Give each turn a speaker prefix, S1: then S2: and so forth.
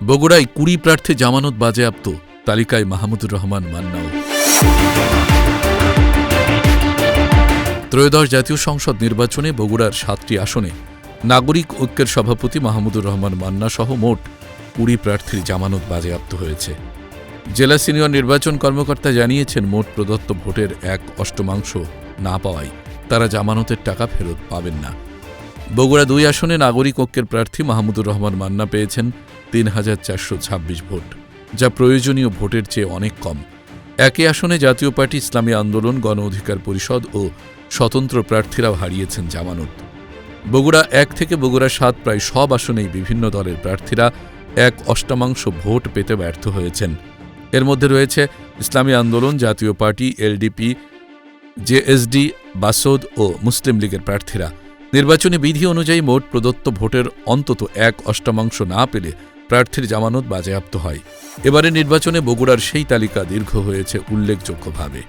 S1: বগুড়ায় ২০ প্রার্থী জামানত বাজেয়াপ্ত, তালিকায় মাহমুদুর রহমান মান্নাও। ত্রয়োদশ জাতীয় সংসদ নির্বাচনে বগুড়ার ৭টি আসনে নাগরিক ঐক্যের সভাপতি মাহমুদুর রহমান মান্না সহ মোট ২০ প্রার্থীর জামানত বাজেয়াপ্ত হয়েছে। জেলা সিনিয়র নির্বাচন কর্মকর্তা জানিয়েছেন, মোট প্রদত্ত ভোটের ১/৮ না পাওয়ায় তারা জামানতের টাকা ফেরত পাবেন না। বগুড়া ২ আসনে নাগরিক ঐক্যের প্রার্থী মাহমুদুর রহমান মান্না পেয়েছেন ৩,৪২৬ ভোট, যা প্রয়োজনীয় ভোটের চেয়ে অনেক কম। একই আসনে জাতীয় পার্টি, ইসলামী আন্দোলন, গণ অধিকার পরিষদ ও স্বতন্ত্র প্রার্থীরাও হারিয়েছেন জামানত। বগুড়া ১ থেকে বগুড়া ৭ প্রায় সব আসনেই বিভিন্ন দলের প্রার্থীরা ১/৮ ভোট পেতে ব্যর্থ হয়েছেন। এর মধ্যে রয়েছে ইসলামী আন্দোলন, জাতীয় পার্টি, এলডিপি, জেএসডি, বাসদ ও মুসলিম লীগের প্রার্থীরা। নির্বাচনী বিধি অনুযায়ী মোট প্রদত্ত ভোটের অন্তত ১/৮ না পেলে প্রার্থীর জামানত বাজেয়াপ্ত হয়। এবারে নির্বাচনে বগুড়ার সেই তালিকা দীর্ঘ হয়েছে উল্লেখযোগ্যভাবে।